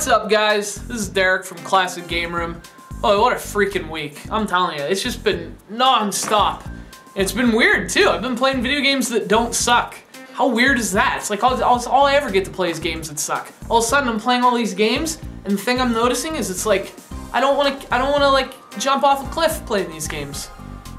What's up, guys? This is Derek from Classic Game Room. Oh, what a freaking week. I'm telling you, it's just been non-stop. It's been weird, too. I've been playing video games that don't suck. How weird is that? It's like all I ever get to play is games that suck. All of a sudden, I'm playing all these games, and the thing I'm noticing is it's like, I don't want to like jump off a cliff playing these games.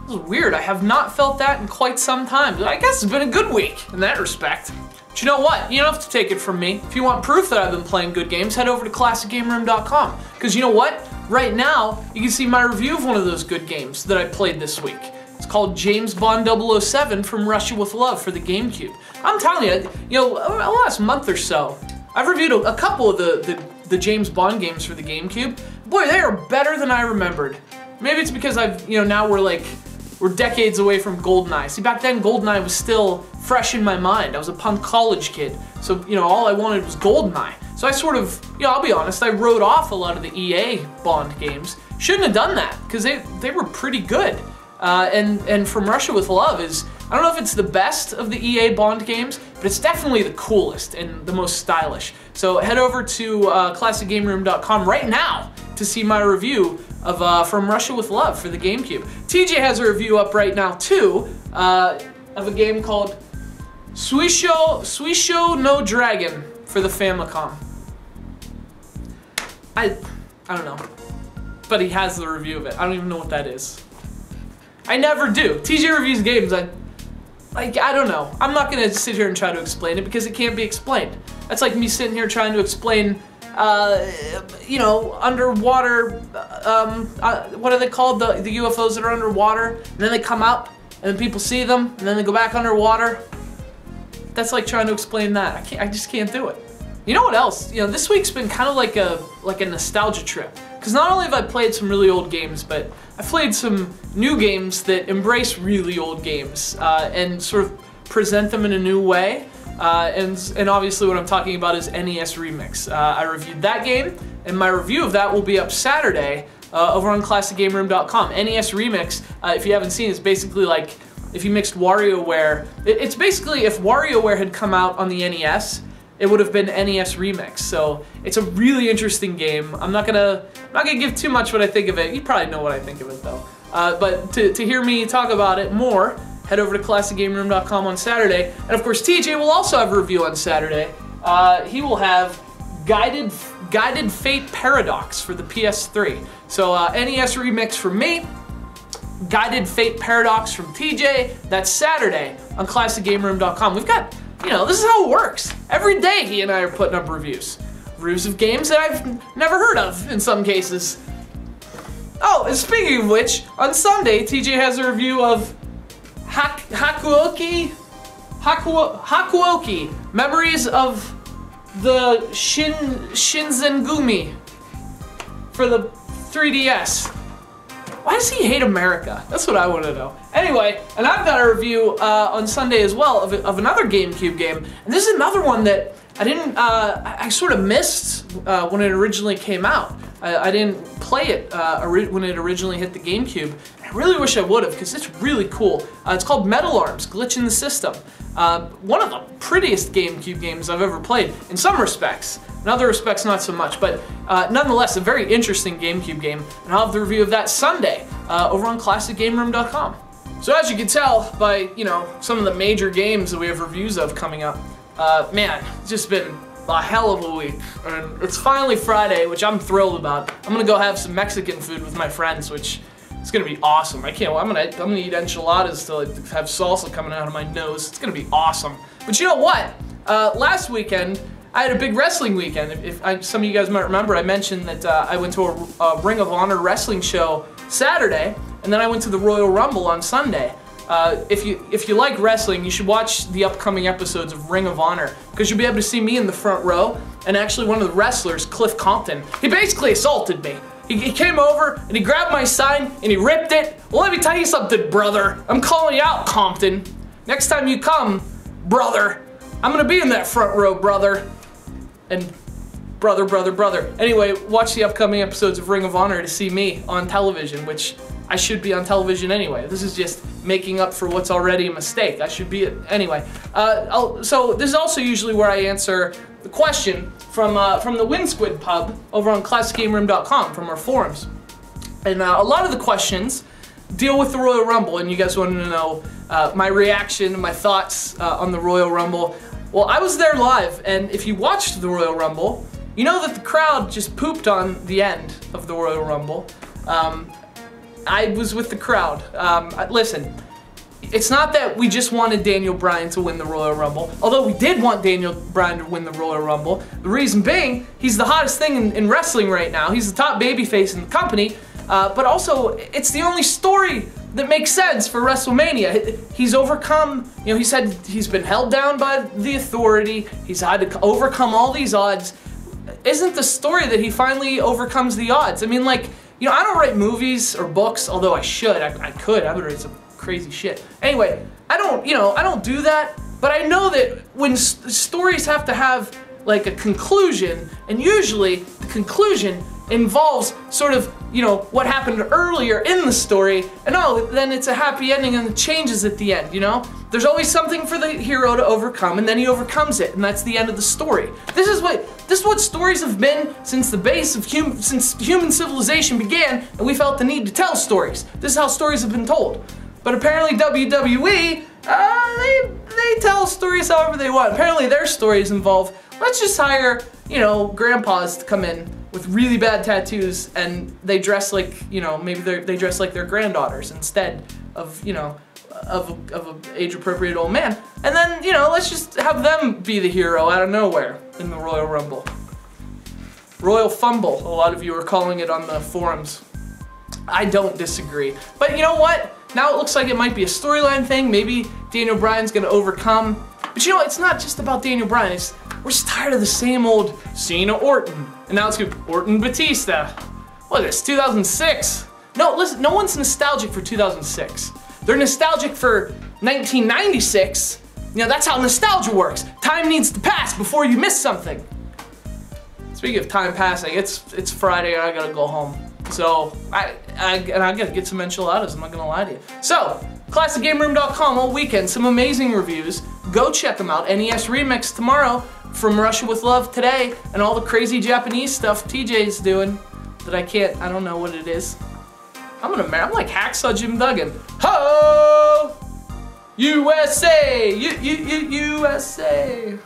This is weird. I have not felt that in quite some time. But I guess it's been a good week in that respect. But you know what? You don't have to take it from me. If you want proof that I've been playing good games, head over to ClassicGameRoom.com. Because you know what? Right now, you can see my review of one of those good games that I played this week. It's called James Bond 007 from Russia with Love for the GameCube. I'm telling you, the last month or so, I've reviewed a couple of the James Bond games for the GameCube. Boy, they are better than I remembered. Maybe it's because now we're decades away from GoldenEye. See, back then GoldenEye was still fresh in my mind. I was a punk college kid, so all I wanted was GoldenEye. So I sort of, I'll be honest, I wrote off a lot of the EA Bond games. Shouldn't have done that, because they were pretty good. And From Russia with Love is, I don't know if it's the best of the EA Bond games, but it's definitely the coolest and the most stylish. So head over to ClassicGameRoom.com right now to see my review of From Russia with Love for the GameCube. TJ has a review up right now too of a game called Suishou No Dragon for the Famicom. I don't know, but he has the review of it. I don't even know what that is. I never do. TJ reviews games. I don't know. I'm not gonna sit here and try to explain it because it can't be explained. That's like me sitting here trying to explain underwater, what are they called? The UFOs that are underwater, and then they come up, and then people see them, and then they go back underwater. That's like trying to explain that. I just can't do it. You know what else? This week's been kind of like a nostalgia trip. Because not only have I played some really old games, but I've played some new games that embrace really old games and sort of present them in a new way. And obviously what I'm talking about is NES Remix. I reviewed that game, and my review of that will be up Saturday over on ClassicGameRoom.com. NES Remix, if you haven't seen, it's basically like if you mixed WarioWare. It's basically if WarioWare had come out on the NES, it would have been NES Remix. So it's a really interesting game. I'm not gonna give too much what I think of it. You probably know what I think of it though. But to hear me talk about it more, head over to ClassicGameRoom.com on Saturday. And of course, TJ will also have a review on Saturday. He will have Guided Fate Paradox for the PS3. So NES Remix from me, Guided Fate Paradox from TJ. That's Saturday on ClassicGameRoom.com. We've got, this is how it works. Every day he and I are putting up reviews. Reviews of games that I've never heard of in some cases. Oh, and speaking of which, on Sunday, TJ has a review of Hakuoki, Memories of the Shinzengumi for the 3DS. Why does he hate America? That's what I want to know. Anyway, and I've got a review on Sunday as well of another GameCube game, and this is another one that I sort of missed when it originally came out. I didn't play it when it originally hit the GameCube. I really wish I would have, because it's really cool. It's called Metal Arms, Glitch in the System. One of the prettiest GameCube games I've ever played, in some respects. In other respects, not so much, but nonetheless, a very interesting GameCube game. And I'll have the review of that Sunday over on ClassicGameRoom.com. So as you can tell by, some of the major games that we have reviews of coming up, man, it's just been a hell of a week. And it's finally Friday, which I'm thrilled about. I'm gonna go have some Mexican food with my friends, which is gonna be awesome. I can't. I'm gonna eat enchiladas till I have salsa coming out of my nose. It's gonna be awesome. But you know what? Last weekend I had a big wrestling weekend. Some of you guys might remember, I mentioned that I went to a Ring of Honor wrestling show Saturday, and then I went to the Royal Rumble on Sunday. If you like wrestling, you should watch the upcoming episodes of Ring of Honor, because you'll be able to see me in the front row, and actually one of the wrestlers, Cliff Compton, he basically assaulted me. He came over, and he grabbed my sign, and he ripped it. Well, let me tell you something, brother. I'm calling you out, Compton. Next time you come, brother, I'm gonna be in that front row, brother. And brother. Anyway, watch the upcoming episodes of Ring of Honor to see me on television, which I should be on television anyway. This is just making up for what's already a mistake. I should be, anyway. So this is also usually where I answer the question from the WinSquid pub over on ClassicGameRoom.com from our forums. And a lot of the questions deal with the Royal Rumble, and you guys wanted to know my reaction, my thoughts on the Royal Rumble. Well, I was there live, and if you watched the Royal Rumble, you know that the crowd just pooped on the end of the Royal Rumble. I was with the crowd. Listen, it's not that we just wanted Daniel Bryan to win the Royal Rumble, although we did want Daniel Bryan to win the Royal Rumble. The reason being, he's the hottest thing in wrestling right now. He's the top babyface in the company, but also it's the only story that makes sense for WrestleMania. He's overcome, you know, he said he's been held down by the Authority. He's had to overcome all these odds. Isn't the story that he finally overcomes the odds? I mean, like, you know, I don't write movies or books, although I should. I could. I would write some crazy shit. Anyway, I don't do that, but I know that when stories have to have like a conclusion, and usually the conclusion involves sort of, you know, what happened earlier in the story, and oh, then it's a happy ending and it changes at the end, you know? There's always something for the hero to overcome, and then he overcomes it, and that's the end of the story. This is what stories have been since the base of since human civilization began, and we felt the need to tell stories. This is how stories have been told. But apparently WWE, they tell stories however they want. Apparently their stories involve, let's just hire, you know, grandpas to come in with really bad tattoos, and they dress like, you know, maybe they dress like their granddaughters instead of, you know, of an age-appropriate old man. And then, you know, let's just have them be the hero out of nowhere in the Royal Rumble. Royal Fumble, a lot of you are calling it on the forums. I don't disagree. But you know what? Now it looks like it might be a storyline thing. Maybe Daniel Bryan's gonna overcome. But you know, it's not just about Daniel Bryan. We're just tired of the same old Cena Orton. And now it's gonna be Orton Batista. What is this, 2006? No, listen, no one's nostalgic for 2006. They're nostalgic for 1996. You know, that's how nostalgia works. Time needs to pass before you miss something. Speaking of time passing, it's Friday and I gotta go home. So, I gotta get some enchiladas, I'm not gonna lie to you. So, ClassicGameRoom.com all weekend, some amazing reviews. Go check them out. NES Remix tomorrow, From Russia with Love today, and all the crazy Japanese stuff TJ's doing that I don't know what it is. I'm like Hacksaw Jim Duggan. Ho! USA! USA!